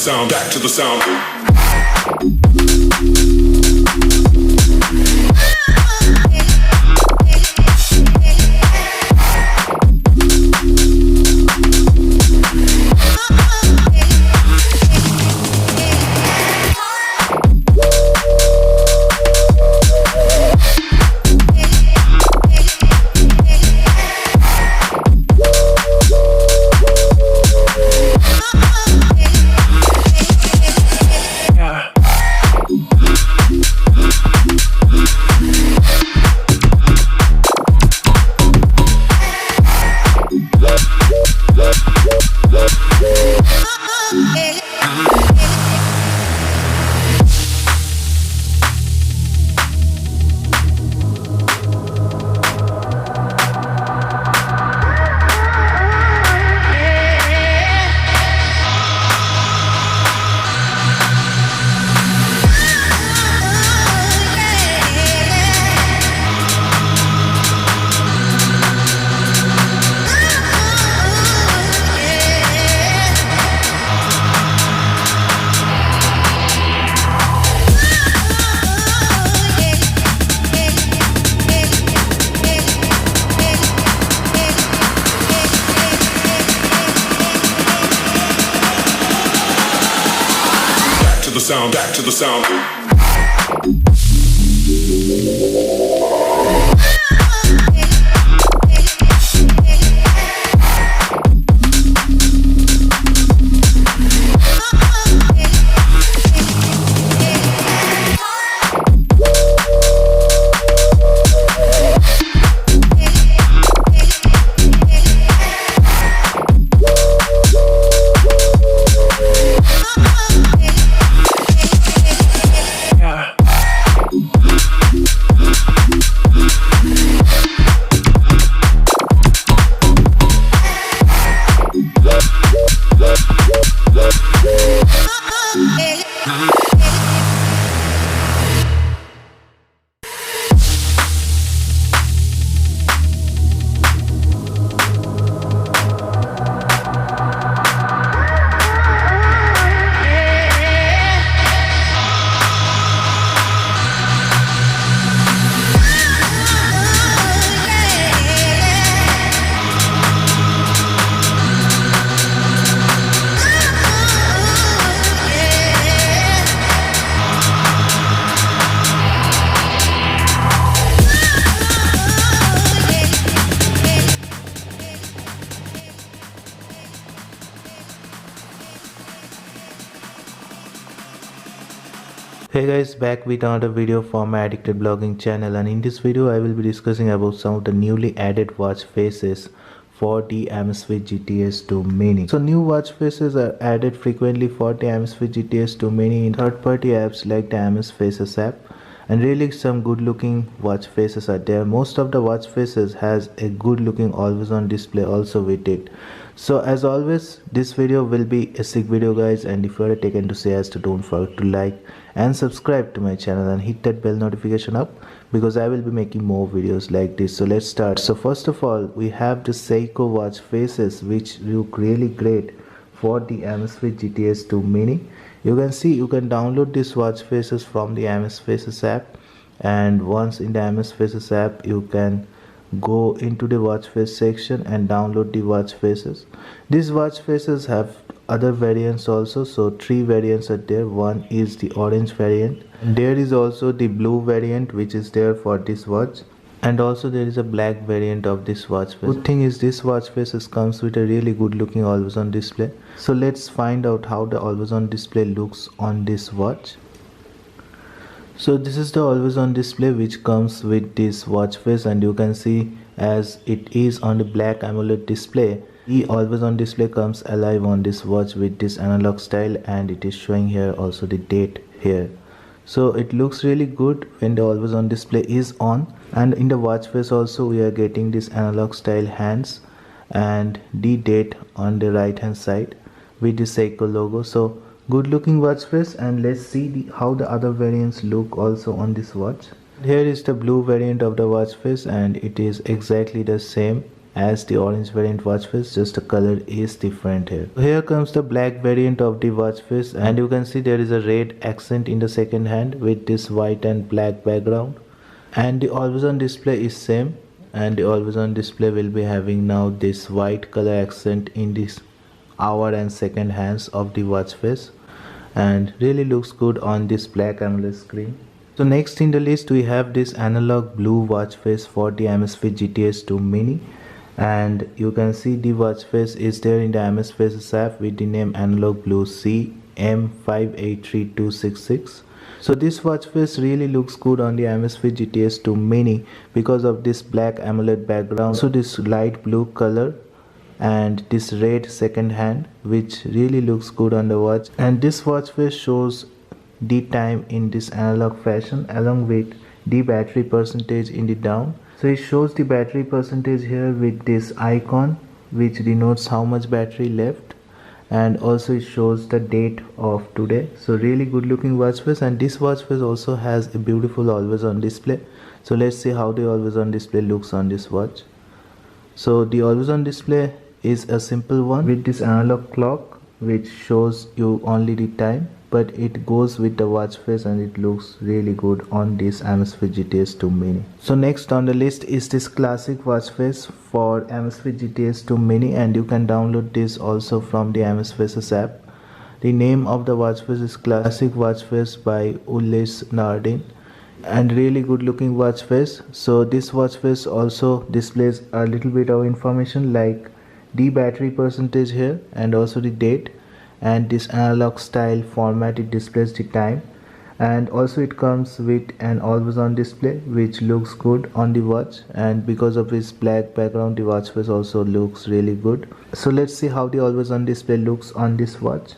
sound, back to the sound. Sound, back to the sound. Hey guys, back with another video from my Addicted Blogging channel, and in this video I will be discussing about some of the newly added watch faces for the Amazfit GTS 2 Mini. So new watch faces are added frequently for the Amazfit GTS 2 Mini in third-party apps like the Amazfaces app, and really some good looking watch faces are there. Most of the watch faces has a good looking always on display also with it. So as always, this video will be a sick video guys, and if you are taken to say as to, don't forget to like and subscribe to my channel and hit that bell notification up, because I will be making more videos like this. So let's start. So first of all, we have the Seiko watch faces which look really great for the Amazfit GTS 2 Mini. You can see you can download these watch faces from the Amazfaces app, and once in the Amazfaces app you can go into the watch face section and download the watch faces. These watch faces have other variants also, so 3 variants are there. One is the orange variant, and there is also the blue variant which is there for this watch, and also there is a black variant of this watch face. Good thing is this watch faces comes with a really good looking always on display. So let's find out how the always on display looks on this watch. So this is the always on display which comes with this watch face, and you can see as it is on the black AMOLED display, the always on display comes alive on this watch with this analog style, and it is showing here also the date here. So it looks really good when the always on display is on, and in the watch face also we are getting this analog style hands and the date on the right hand side with the Seiko logo. So good looking watch face, and let's see how the other variants look also on this watch. Here is the blue variant of the watch face, and it is exactly the same as the orange variant watch face, just the color is different here. So here comes the black variant of the watch face, and you can see there is a red accent in the second hand with this white and black background. And the always on display is same, and the always on display will be having now this white color accent in this hour and second hands of the watch face, and really looks good on this black AMOLED screen. So next in the list we have this analog blue watch face for the Amazfit GTS 2 Mini, and you can see the watch face is there in the Amazfit app with the name Analog Blue CM583266. So this watch face really looks good on the Amazfit GTS 2 Mini because of this black AMOLED background, so this light blue color and this red second hand, which really looks good on the watch. And this watch face shows the time in this analog fashion along with the battery percentage in the down. So it shows the battery percentage here with this icon which denotes how much battery left, and also it shows the date of today. So really good looking watch face, and this watch face also has a beautiful always on display. So let's see how the always on display looks on this watch. So the always on display is a simple one with this analog clock which shows you only the time, but it goes with the watch face and it looks really good on this Amazfit GTS 2 Mini. So next on the list is this classic watch face for Amazfit GTS 2 Mini, and you can download this also from the Amazfit app. The name of the watch face is Classic Watch Face by Ulis Nardin, and really good looking watch face. So this watch face also displays a little bit of information like the battery percentage here and also the date, and this analog style format it displays the time, and also it comes with an always on display which looks good on the watch, and because of its black background the watch face also looks really good. So let's see how the always on display looks on this watch.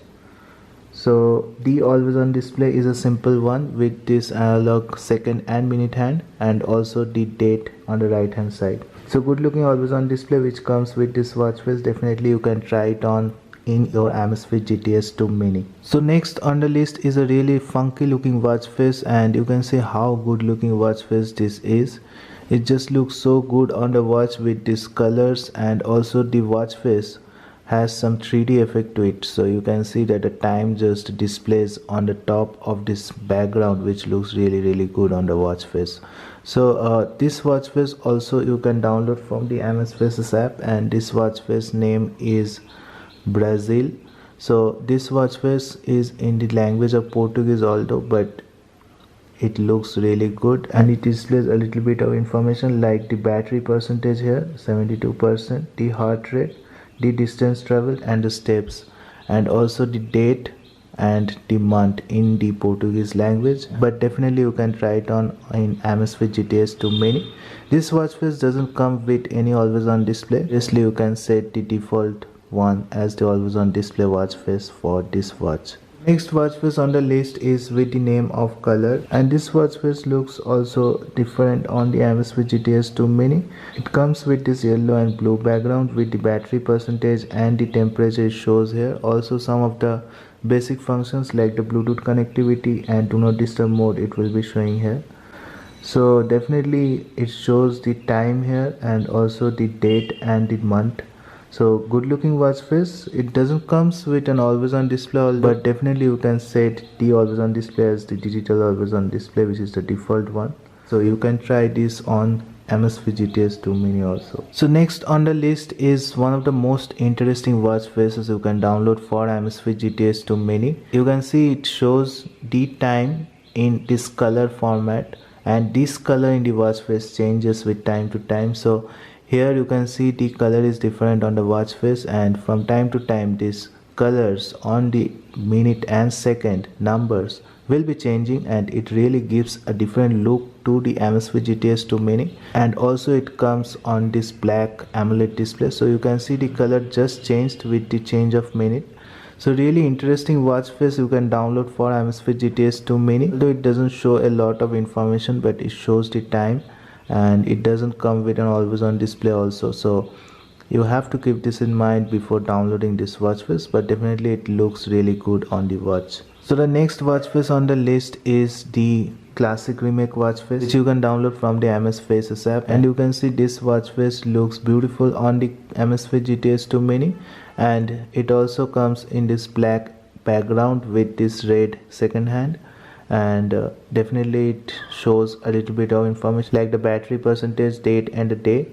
So the always on display is a simple one with this analog second and minute hand and also the date on the right hand side. So good looking always on display which comes with this watch face. Definitely you can try it on in your Amazfit GTS 2 Mini. So next on the list is a really funky looking watch face, and you can see how good looking watch face this is. It just looks so good on the watch with these colors, and also the watch face has some 3D effect to it, so you can see that the time just displays on the top of this background which looks really good on the watch face. So this watch face also you can download from the Amazfit app, and this watch face name is Brazil. So this watch face is in the language of Portuguese although, but it looks really good, and it displays a little bit of information like the battery percentage here 72%, the heart rate, the distance traveled and the steps, and also the date and the month in the Portuguese language. But definitely you can try it on in Amazfit GTS 2 Mini. This watch face doesn't come with any always on display. Obviously you can set the default one as the always on display watch face for this watch. Next watch face on the list is with the name of Color, and this watch face looks also different on the Amazfit GTS 2 Mini. It comes with this yellow and blue background with the battery percentage and the temperature it shows here. Also some of the basic functions like the Bluetooth connectivity and do not disturb mode it will be showing here. So definitely it shows the time here and also the date and the month. So good looking watch face. It doesn't comes with an always on display, but definitely you can set the always on display as the digital always on display, which is the default one. So you can try this on Amazfit GTS 2 Mini also. So next on the list is one of the most interesting watch faces you can download for Amazfit GTS 2 Mini. You can see it shows the time in this color format, and this color in the watch face changes with time to time. So here you can see the color is different on the watch face, and from time to time these colors on the minute and second numbers will be changing, and it really gives a different look to the Amazfit GTS 2 Mini. And also it comes on this black AMOLED display, so you can see the color just changed with the change of minute. So really interesting watch face you can download for Amazfit GTS 2 Mini. Although it doesn't show a lot of information, but it shows the time, and it doesn't come with an always on display also. So you have to keep this in mind before downloading this watch face, but definitely it looks really good on the watch. So the next watch face on the list is the classic remake watch face which you can download from the MS Faces app, and you can see this watch face looks beautiful on the MS Face GTS 2 Mini, and it also comes in this black background with this red second hand, and definitely it shows a little bit of information like the battery percentage, date and the day,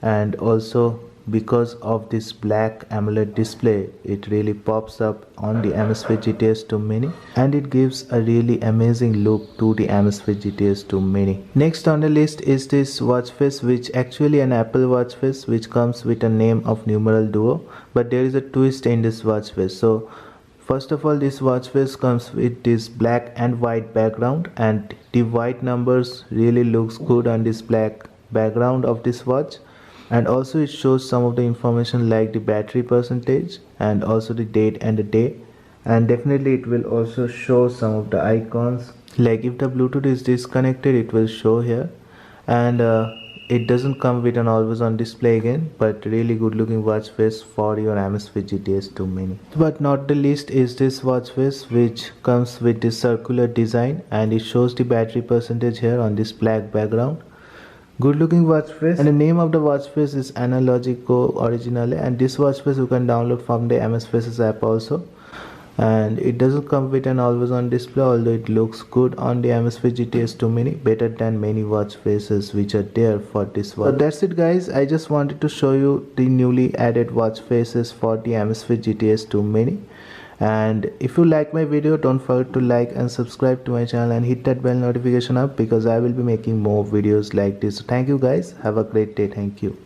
and also because of this black AMOLED display it really pops up on the MS Face GTS 2 Mini, and it gives a really amazing look to the MS Face GTS 2 Mini. Next on the list is this watch face, which actually an Apple watch face which comes with a name of numeral duo, but there is a twist in this watch face. So first of all, this watch face comes with this black and white background, and the white numbers really looks good on this black background of this watch, and also it shows some of the information like the battery percentage and also the date and the day, and definitely it will also show some of the icons like if the Bluetooth is disconnected it will show here, and it doesn't come with an always on display again, but really good looking watch face for your MS Face GTS 2 Mini. But not the least is this watch face which comes with this circular design, and it shows the battery percentage here on this black background. Good looking watch face, and the name of the watch face is Analogico Originale, and this watch face you can download from the MS Faces app also, and it doesn't come with an always on display, although it looks good on the MS Face GTS 2 Mini, better than many watch faces which are there for this watch. So that's it guys, I just wanted to show you the newly added watch faces for the MS Face GTS 2 Mini. And if you like my video, don't forget to like and subscribe to my channel and hit that bell notification up, because I will be making more videos like this. So thank you guys, have a great day. Thank you.